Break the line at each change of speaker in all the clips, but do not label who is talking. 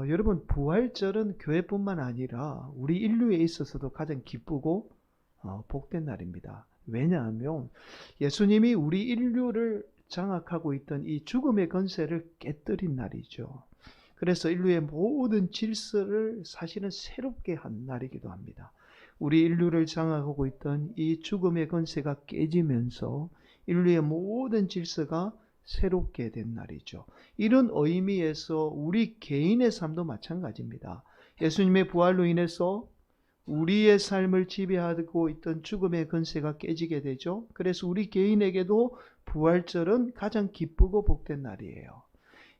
여러분, 부활절은 교회뿐만 아니라 우리 인류에 있어서도 가장 기쁘고 복된 날입니다. 왜냐하면 예수님이 우리 인류를 장악하고 있던 이 죽음의 권세를 깨뜨린 날이죠. 그래서 인류의 모든 질서를 사실은 새롭게 한 날이기도 합니다. 우리 인류를 장악하고 있던 이 죽음의 권세가 깨지면서 인류의 모든 질서가 새롭게 된 날이죠. 이런 의미에서 우리 개인의 삶도 마찬가지입니다. 예수님의 부활로 인해서 우리의 삶을 지배하고 있던 죽음의 권세가 깨지게 되죠. 그래서 우리 개인에게도 부활절은 가장 기쁘고 복된 날이에요.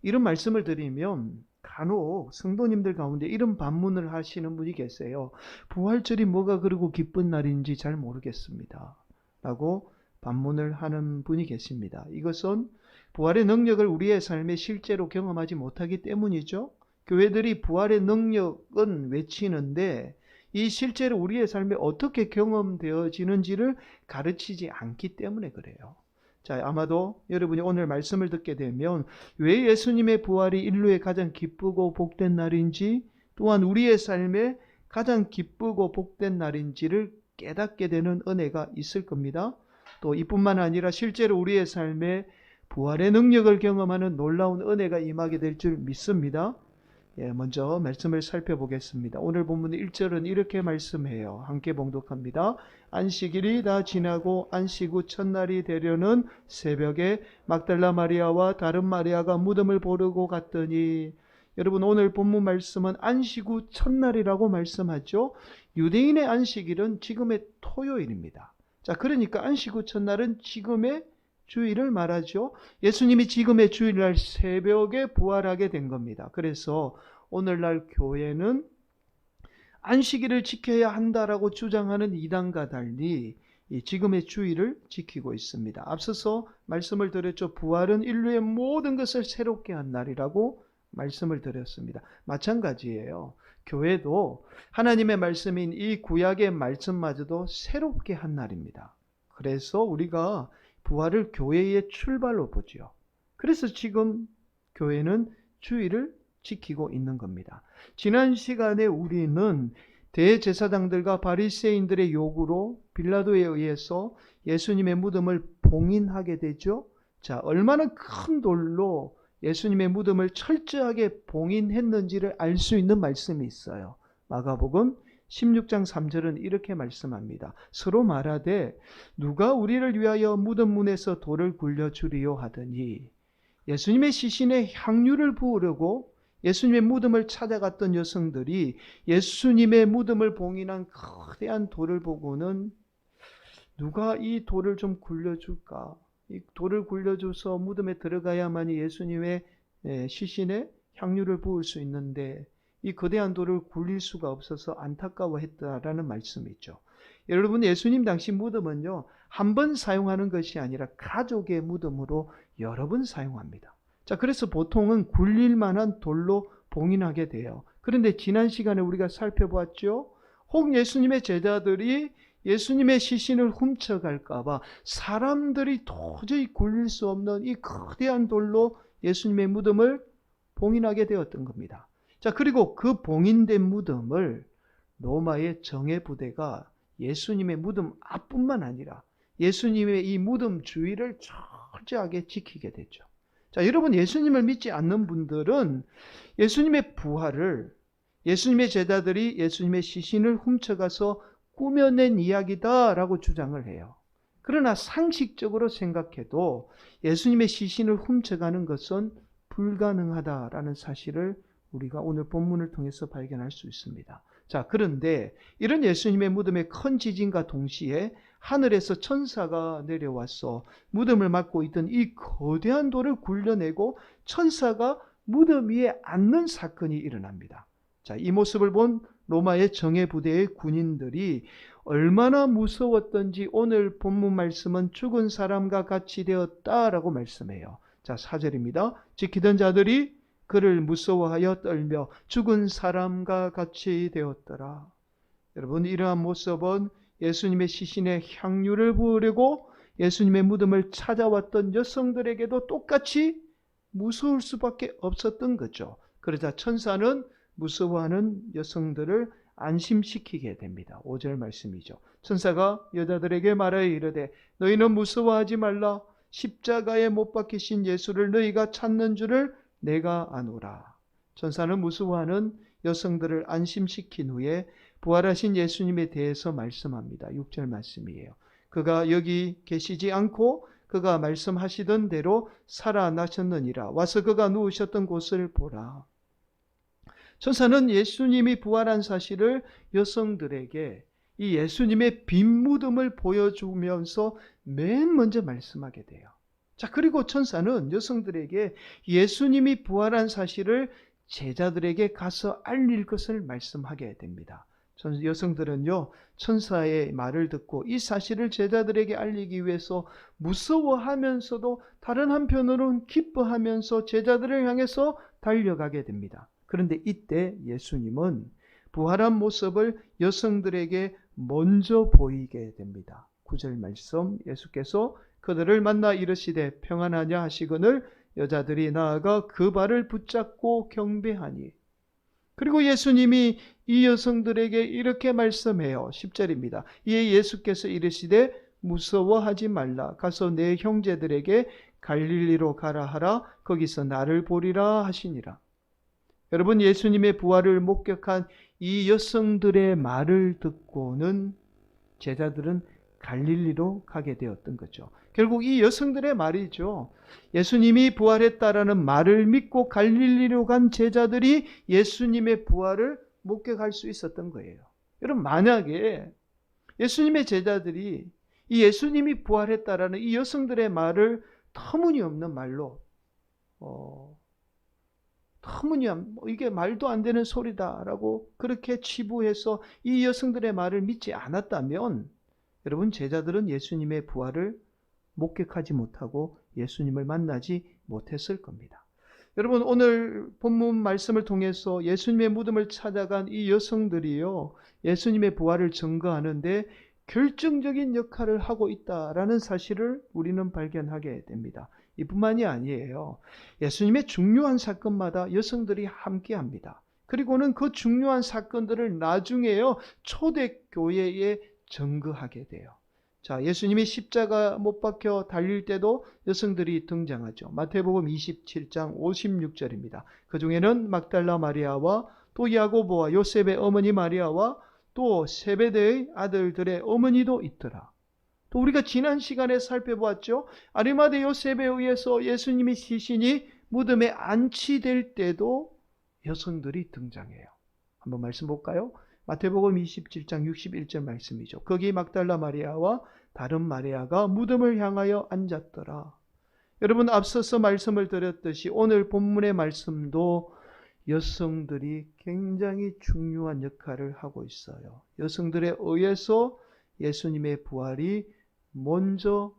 이런 말씀을 드리면 간혹 성도님들 가운데 이런 반문을 하시는 분이 계세요. 부활절이 뭐가 그러고 기쁜 날인지 잘 모르겠습니다 라고 반문을 하는 분이 계십니다. 이것은 부활의 능력을 우리의 삶에 실제로 경험하지 못하기 때문이죠. 교회들이 부활의 능력은 외치는데 이 실제로 우리의 삶에 어떻게 경험되어지는지를 가르치지 않기 때문에 그래요. 자, 아마도 여러분이 오늘 말씀을 듣게 되면 왜 예수님의 부활이 인류의 가장 기쁘고 복된 날인지, 또한 우리의 삶에 가장 기쁘고 복된 날인지를 깨닫게 되는 은혜가 있을 겁니다. 또 이뿐만 아니라 실제로 우리의 삶에 부활의 능력을 경험하는 놀라운 은혜가 임하게 될 줄 믿습니다. 먼저 말씀을 살펴보겠습니다. 오늘 본문 1절은 이렇게 말씀해요. 함께 봉독합니다. 안식일이 다 지나고 안식 후 첫날이 되려는 새벽에 막달라 마리아와 다른 마리아가 무덤을 보러 갔더니, 여러분, 오늘 본문 말씀은 안식 후 첫날이라고 말씀하죠. 유대인의 안식일은 지금의 토요일입니다. 자, 그러니까 안식 후 첫날은 지금의 주일을 말하죠. 예수님이 지금의 주일날 새벽에 부활하게 된 겁니다. 그래서 오늘날 교회는 안식일을 지켜야 한다라고 주장하는 이단과 달리 지금의 주일을 지키고 있습니다. 앞서서 말씀을 드렸죠. 부활은 인류의 모든 것을 새롭게 한 날이라고 말씀을 드렸습니다. 마찬가지예요. 교회도 하나님의 말씀인 이 구약의 말씀마저도 새롭게 한 날입니다. 그래서 우리가 부활을 교회의 출발로 보죠. 그래서 지금 교회는 주일을 지키고 있는 겁니다. 지난 시간에 우리는 대제사장들과 바리새인들의 요구로 빌라도에 의해서 예수님의 무덤을 봉인하게 되죠. 자, 얼마나 큰 돌로 예수님의 무덤을 철저하게 봉인했는지를 알 수 있는 말씀이 있어요. 마가복음 16장 3절은 이렇게 말씀합니다. 서로 말하되 누가 우리를 위하여 무덤 문에서 돌을 굴려주리요 하더니, 예수님의 시신에 향유를 부으려고 예수님의 무덤을 찾아갔던 여성들이 예수님의 무덤을 봉인한 거대한 돌을 보고는 누가 이 돌을 좀 굴려줄까? 이 돌을 굴려줘서 무덤에 들어가야만이 예수님의 시신에 향유를 부을 수 있는데 이 거대한 돌을 굴릴 수가 없어서 안타까워했다라는 말씀이 있죠. 여러분, 예수님 당시 무덤은요, 한 번 사용하는 것이 아니라 가족의 무덤으로 여러 번 사용합니다. 자, 그래서 보통은 굴릴 만한 돌로 봉인하게 돼요. 그런데 지난 시간에 우리가 살펴보았죠. 혹 예수님의 제자들이 예수님의 시신을 훔쳐갈까봐 사람들이 도저히 굴릴 수 없는 이 거대한 돌로 예수님의 무덤을 봉인하게 되었던 겁니다. 자, 그리고 그 봉인된 무덤을 로마의 정예부대가 예수님의 무덤 앞뿐만 아니라 예수님의 이 무덤 주위를 철저하게 지키게 되죠. 자, 여러분, 예수님을 믿지 않는 분들은 예수님의 부활을 예수님의 제자들이 예수님의 시신을 훔쳐가서 꾸며낸 이야기다라고 주장을 해요. 그러나 상식적으로 생각해도 예수님의 시신을 훔쳐가는 것은 불가능하다라는 사실을 우리가 오늘 본문을 통해서 발견할 수 있습니다. 자, 그런데 이런 예수님의 무덤의 큰 지진과 동시에 하늘에서 천사가 내려와서 무덤을 막고 있던 이 거대한 돌을 굴려내고 천사가 무덤 위에 앉는 사건이 일어납니다. 자, 이 모습을 본 로마의 정예부대의 군인들이 얼마나 무서웠던지 오늘 본문 말씀은 죽은 사람과 같이 되었다라고 말씀해요. 자, 4절입니다. 지키던 자들이 그를 무서워하여 떨며 죽은 사람과 같이 되었더라. 여러분, 이러한 모습은 예수님의 시신에 향유를 부으려고 예수님의 무덤을 찾아왔던 여성들에게도 똑같이 무서울 수밖에 없었던 거죠. 그러자 천사는 무서워하는 여성들을 안심시키게 됩니다. 5절 말씀이죠. 천사가 여자들에게 말하여 이르되 너희는 무서워하지 말라. 십자가에 못 박히신 예수를 너희가 찾는 줄을 내가 아노라. 천사는 무서워하는 여성들을 안심시킨 후에 부활하신 예수님에 대해서 말씀합니다. 6절 말씀이에요. 그가 여기 계시지 않고 그가 말씀하시던 대로 살아나셨느니라. 와서 그가 누우셨던 곳을 보라. 천사는 예수님이 부활한 사실을 여성들에게 이 예수님의 빈 무덤을 보여주면서 맨 먼저 말씀하게 돼요. 자, 그리고 천사는 여성들에게 예수님이 부활한 사실을 제자들에게 가서 알릴 것을 말씀하게 됩니다. 여성들은요, 천사의 말을 듣고 이 사실을 제자들에게 알리기 위해서 무서워하면서도 다른 한편으로는 기뻐하면서 제자들을 향해서 달려가게 됩니다. 그런데 이때 예수님은 부활한 모습을 여성들에게 먼저 보이게 됩니다. 9절 말씀, 예수께서 그들을 만나 이르시되 평안하냐 하시거늘 여자들이 나아가 그 발을 붙잡고 경배하니. 그리고 예수님이 이 여성들에게 이렇게 말씀해요. 10절입니다. 이에 예수께서 이르시되 무서워하지 말라. 가서 내 형제들에게 갈릴리로 가라 하라. 거기서 나를 보리라 하시니라. 여러분, 예수님의 부활을 목격한 이 여성들의 말을 듣고는 제자들은 갈릴리로 가게 되었던 거죠. 결국 이 여성들의 말이죠. 예수님이 부활했다라는 말을 믿고 갈릴리로 간 제자들이 예수님의 부활을 목격할 수 있었던 거예요. 여러분, 만약에 예수님의 제자들이 이 예수님이 부활했다라는 이 여성들의 말을 터무니없는 말로 이게 말도 안 되는 소리다라고 그렇게 치부해서 이 여성들의 말을 믿지 않았다면 여러분, 제자들은 예수님의 부활을 목격하지 못하고 예수님을 만나지 못했을 겁니다. 여러분, 오늘 본문 말씀을 통해서 예수님의 무덤을 찾아간 이 여성들이요, 예수님의 부활을 증거하는데 결정적인 역할을 하고 있다라는 사실을 우리는 발견하게 됩니다. 이뿐만이 아니에요. 예수님의 중요한 사건마다 여성들이 함께합니다. 그리고는 그 중요한 사건들을 나중에요, 초대교회에 증거하게 돼요. 자, 예수님이 십자가 못 박혀 달릴 때도 여성들이 등장하죠. 마태복음 27장 56절입니다. 그 중에는 막달라 마리아와 또 야고보와 요셉의 어머니 마리아와 또 세베대의 아들들의 어머니도 있더라. 또 우리가 지난 시간에 살펴보았죠. 아리마대 요셉에 의해서 예수님이 시신이 무덤에 안치될 때도 여성들이 등장해요. 한번 말씀 볼까요? 마태복음 27장 61절 말씀이죠. 거기 막달라 마리아와 다른 마리아가 무덤을 향하여 앉았더라. 여러분, 앞서서 말씀을 드렸듯이 오늘 본문의 말씀도 여성들이 굉장히 중요한 역할을 하고 있어요. 여성들에 의해서 예수님의 부활이 먼저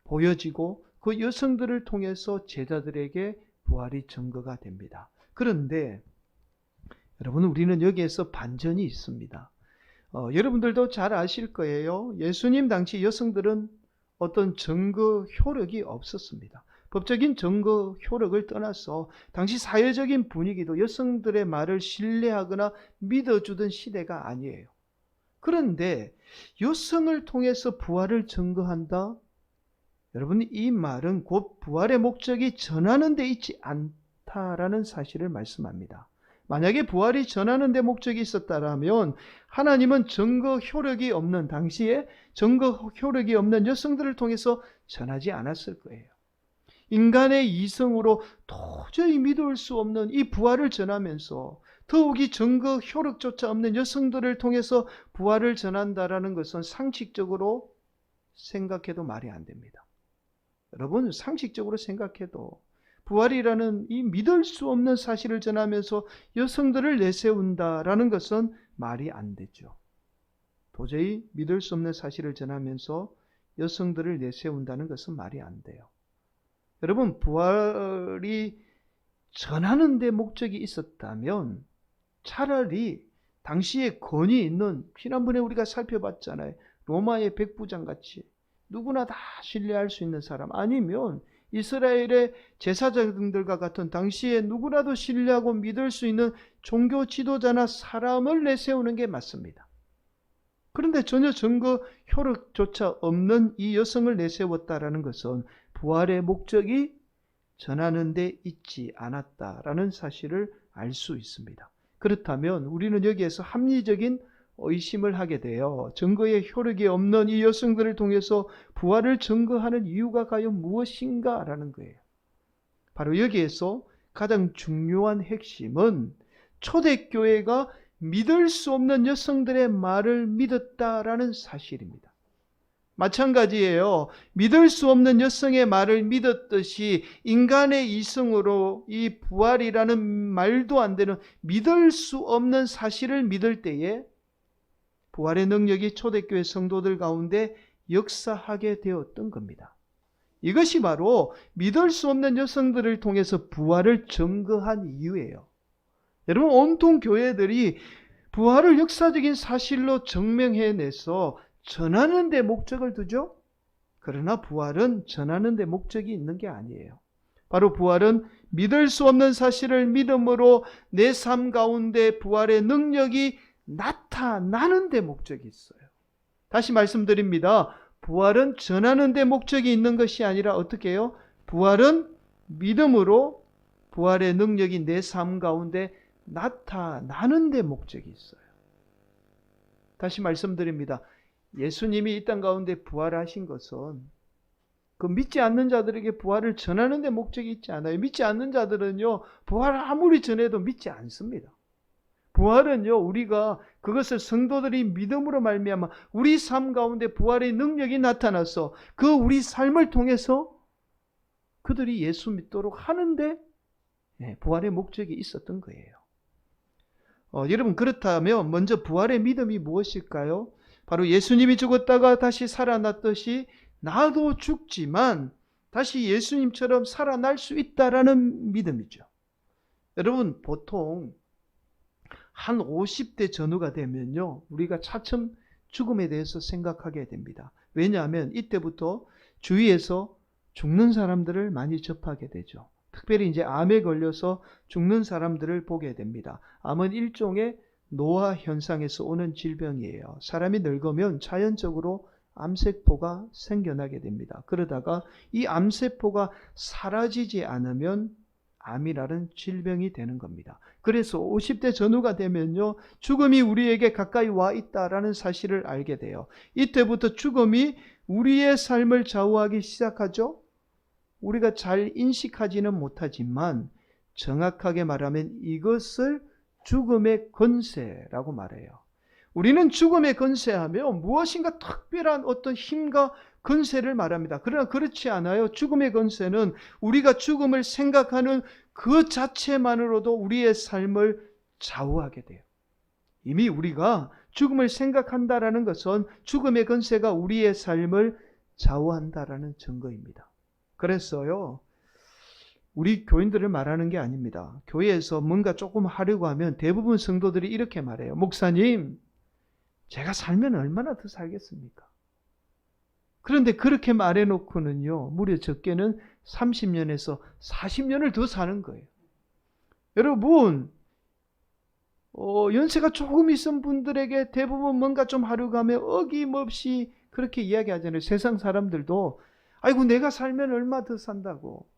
보여지고 그 여성들을 통해서 제자들에게 부활이 증거가 됩니다. 그런데 여러분, 우리는 여기에서 반전이 있습니다. 여러분들도 잘 아실 거예요. 예수님 당시 여성들은 어떤 증거 효력이 없었습니다. 법적인 증거 효력을 떠나서 당시 사회적인 분위기도 여성들의 말을 신뢰하거나 믿어주던 시대가 아니에요. 그런데 여성을 통해서 부활을 증거한다? 여러분, 이 말은 곧 부활의 목적이 전하는 데 있지 않다라는 사실을 말씀합니다. 만약에 부활이 전하는 데 목적이 있었다면 하나님은 증거 효력이 없는 당시에 증거 효력이 없는 여성들을 통해서 전하지 않았을 거예요. 인간의 이성으로 도저히 믿을 수 없는 이 부활을 전하면서 더욱이 증거 효력조차 없는 여성들을 통해서 부활을 전한다라는 것은 상식적으로 생각해도 말이 안 됩니다. 여러분, 상식적으로 생각해도 부활이라는 이 믿을 수 없는 사실을 전하면서 여성들을 내세운다라는 것은 말이 안 되죠. 도저히 믿을 수 없는 사실을 전하면서 여성들을 내세운다는 것은 말이 안 돼요. 여러분, 부활이 전하는 데 목적이 있었다면 차라리 당시에 권위 있는, 지난번에 우리가 살펴봤잖아요. 로마의 백부장같이 누구나 다 신뢰할 수 있는 사람, 아니면 이스라엘의 제사장들과 같은 당시에 누구라도 신뢰하고 믿을 수 있는 종교 지도자나 사람을 내세우는 게 맞습니다. 그런데 전혀 증거 효력조차 없는 이 여성을 내세웠다라는 것은 부활의 목적이 전하는 데 있지 않았다라는 사실을 알 수 있습니다. 그렇다면 우리는 여기에서 합리적인 의심을 하게 돼요. 증거의 효력이 없는 이 여성들을 통해서 부활을 증거하는 이유가 과연 무엇인가라는 거예요. 바로 여기에서 가장 중요한 핵심은 초대교회가 믿을 수 없는 여성들의 말을 믿었다라는 사실입니다. 마찬가지예요. 믿을 수 없는 여성의 말을 믿었듯이 인간의 이성으로 이 부활이라는 말도 안 되는 믿을 수 없는 사실을 믿을 때에 부활의 능력이 초대교회 성도들 가운데 역사하게 되었던 겁니다. 이것이 바로 믿을 수 없는 여성들을 통해서 부활을 증거한 이유예요. 여러분, 온통 교회들이 부활을 역사적인 사실로 증명해내서 전하는 데 목적을 두죠. 그러나 부활은 전하는 데 목적이 있는 게 아니에요. 바로 부활은 믿을 수 없는 사실을 믿음으로 내 삶 가운데 부활의 능력이 나타나는 데 목적이 있어요. 다시 말씀드립니다. 부활은 전하는 데 목적이 있는 것이 아니라 어떻게 해요? 부활은 믿음으로 부활의 능력이 내 삶 가운데 나타나는 데 목적이 있어요. 다시 말씀드립니다. 예수님이 이 땅 가운데 부활하신 것은 그 믿지 않는 자들에게 부활을 전하는 데 목적이 있지 않아요. 믿지 않는 자들은요, 부활을 아무리 전해도 믿지 않습니다. 부활은요, 우리가 그것을 성도들이 믿음으로 말미암아 우리 삶 가운데 부활의 능력이 나타나서 그 우리 삶을 통해서 그들이 예수 믿도록 하는데 부활의 목적이 있었던 거예요. 여러분, 그렇다면 먼저 부활의 믿음이 무엇일까요? 바로 예수님이 죽었다가 다시 살아났듯이 나도 죽지만 다시 예수님처럼 살아날 수 있다라는 믿음이죠. 여러분, 보통 한 50대 전후가 되면요, 우리가 차츰 죽음에 대해서 생각하게 됩니다. 왜냐하면 이때부터 주위에서 죽는 사람들을 많이 접하게 되죠. 특별히 이제 암에 걸려서 죽는 사람들을 보게 됩니다. 암은 일종의 노화 현상에서 오는 질병이에요. 사람이 늙으면 자연적으로 암세포가 생겨나게 됩니다. 그러다가 이 암세포가 사라지지 않으면 암이라는 질병이 되는 겁니다. 그래서 50대 전후가 되면요, 죽음이 우리에게 가까이 와 있다라는 사실을 알게 돼요. 이때부터 죽음이 우리의 삶을 좌우하기 시작하죠. 우리가 잘 인식하지는 못하지만 정확하게 말하면 이것을 죽음의 권세라고 말해요. 우리는 죽음의 권세하며 무엇인가 특별한 어떤 힘과 권세를 말합니다. 그러나 그렇지 않아요. 죽음의 권세는 우리가 죽음을 생각하는 그 자체만으로도 우리의 삶을 좌우하게 돼요. 이미 우리가 죽음을 생각한다라는 것은 죽음의 권세가 우리의 삶을 좌우한다라는 증거입니다. 그래서요, 우리 교인들을 말하는 게 아닙니다. 교회에서 뭔가 조금 하려고 하면 대부분 성도들이 이렇게 말해요. 목사님, 제가 살면 얼마나 더 살겠습니까? 그런데 그렇게 말해놓고는요, 무려 적게는 30년에서 40년을 더 사는 거예요. 여러분, 연세가 조금 있은 분들에게 대부분 뭔가 좀 하려고 하면 어김없이 그렇게 이야기하잖아요. 세상 사람들도 아이고 내가 살면 얼마 더 산다고.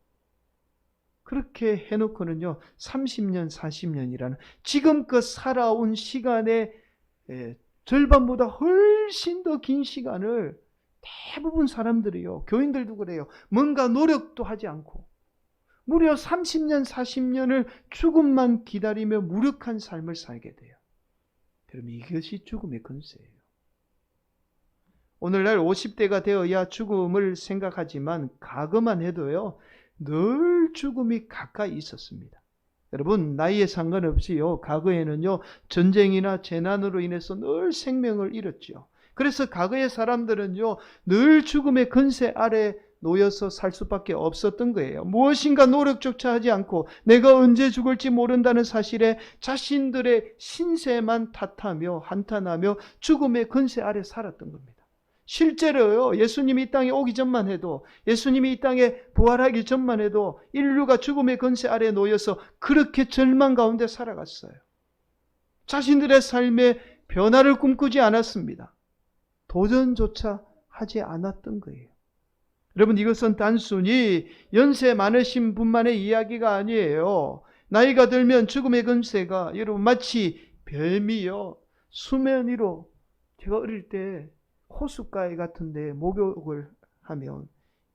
그렇게 해놓고는요, 30년, 40년이라는 지금껏 살아온 시간의 절반보다 훨씬 더 긴 시간을 대부분 사람들이요, 교인들도 그래요, 뭔가 노력도 하지 않고 무려 30년, 40년을 죽음만 기다리며 무력한 삶을 살게 돼요. 그럼 이것이 죽음의 권세예요. 오늘날 50대가 되어야 죽음을 생각하지만 과거만 해도요, 늘 죽음이 가까이 있었습니다. 여러분, 나이에 상관없이요, 과거에는요, 전쟁이나 재난으로 인해서 늘 생명을 잃었죠. 그래서 과거의 사람들은요, 늘 죽음의 권세 아래 놓여서 살 수밖에 없었던 거예요. 무엇인가 노력조차 하지 않고 내가 언제 죽을지 모른다는 사실에 자신들의 신세만 탓하며 한탄하며 죽음의 권세 아래 살았던 겁니다. 실제로요, 예수님이 이 땅에 오기 전만 해도, 예수님이 이 땅에 부활하기 전만 해도 인류가 죽음의 권세 아래에 놓여서 그렇게 절망 가운데 살아갔어요. 자신들의 삶에 변화를 꿈꾸지 않았습니다. 도전조차 하지 않았던 거예요. 여러분, 이것은 단순히 연세 많으신 분만의 이야기가 아니에요. 나이가 들면 죽음의 권세가 여러분 마치 뱀이요, 수면 위로, 제가 어릴 때 호숫가에 같은 데 목욕을 하면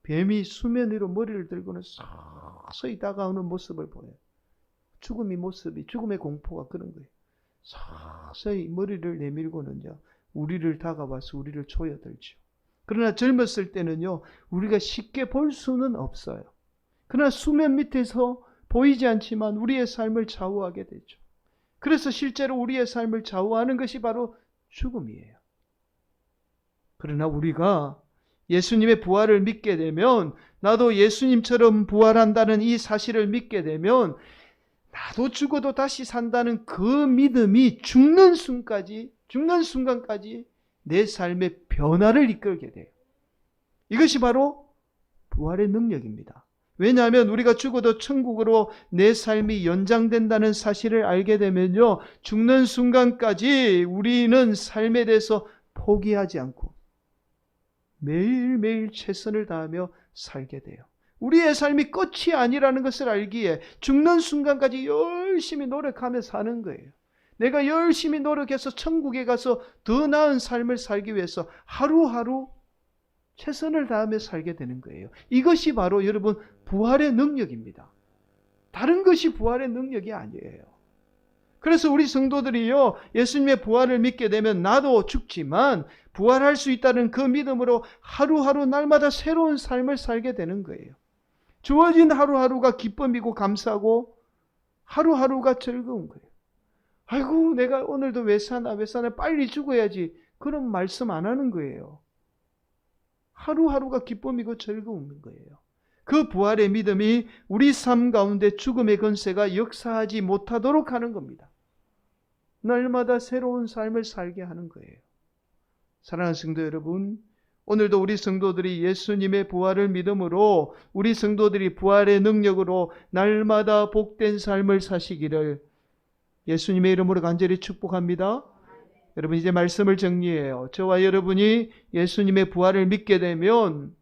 뱀이 수면 위로 머리를 들고는 서서히 다가오는 모습을 보여요. 죽음의 모습이, 죽음의 공포가 그런 거예요. 서서히 머리를 내밀고는요, 우리를 다가와서 우리를 조여들죠. 그러나 젊었을 때는요, 우리가 쉽게 볼 수는 없어요. 그러나 수면 밑에서 보이지 않지만 우리의 삶을 좌우하게 되죠. 그래서 실제로 우리의 삶을 좌우하는 것이 바로 죽음이에요. 그러나 우리가 예수님의 부활을 믿게 되면, 나도 예수님처럼 부활한다는 이 사실을 믿게 되면, 나도 죽어도 다시 산다는 그 믿음이 죽는 순간까지 내 삶의 변화를 이끌게 돼요. 이것이 바로 부활의 능력입니다. 왜냐하면 우리가 죽어도 천국으로 내 삶이 연장된다는 사실을 알게 되면요, 죽는 순간까지 우리는 삶에 대해서 포기하지 않고 매일매일 최선을 다하며 살게 돼요. 우리의 삶이 끝이 아니라는 것을 알기에 죽는 순간까지 열심히 노력하며 사는 거예요. 내가 열심히 노력해서 천국에 가서 더 나은 삶을 살기 위해서 하루하루 최선을 다하며 살게 되는 거예요. 이것이 바로 여러분 부활의 능력입니다. 다른 것이 부활의 능력이 아니에요. 그래서 우리 성도들이요, 예수님의 부활을 믿게 되면 나도 죽지만 부활할 수 있다는 그 믿음으로 하루하루 날마다 새로운 삶을 살게 되는 거예요. 주어진 하루하루가 기쁨이고 감사고 하루하루가 즐거운 거예요. 아이고, 내가 오늘도 왜 사나 빨리 죽어야지, 그런 말씀 안 하는 거예요. 하루하루가 기쁨이고 즐거운 거예요. 그 부활의 믿음이 우리 삶 가운데 죽음의 권세가 역사하지 못하도록 하는 겁니다. 날마다 새로운 삶을 살게 하는 거예요. 사랑하는 성도 여러분, 오늘도 우리 성도들이 예수님의 부활을 믿음으로, 우리 성도들이 부활의 능력으로 날마다 복된 삶을 사시기를 예수님의 이름으로 간절히 축복합니다. 여러분, 이제 말씀을 정리해요. 저와 여러분이 예수님의 부활을 믿게 되면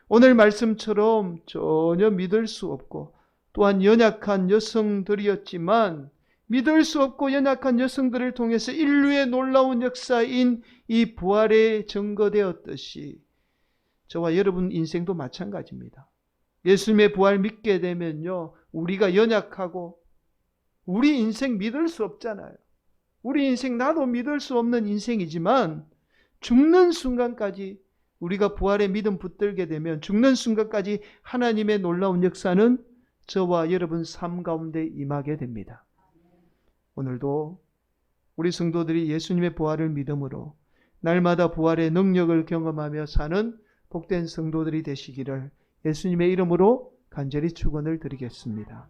오늘 말씀처럼 전혀 믿을 수 없고, 또한 연약한 여성들이었지만 믿을 수 없고 연약한 여성들을 통해서 인류의 놀라운 역사인 이 부활에 증거되었듯이 저와 여러분 인생도 마찬가지입니다. 예수님의 부활 믿게 되면요, 우리가 연약하고 우리 인생 믿을 수 없잖아요. 우리 인생 나도 믿을 수 없는 인생이지만 죽는 순간까지 우리가 부활의 믿음 붙들게 되면 죽는 순간까지 하나님의 놀라운 역사는 저와 여러분 삶 가운데 임하게 됩니다. 오늘도 우리 성도들이 예수님의 부활을 믿음으로 날마다 부활의 능력을 경험하며 사는 복된 성도들이 되시기를 예수님의 이름으로 간절히 축원을 드리겠습니다.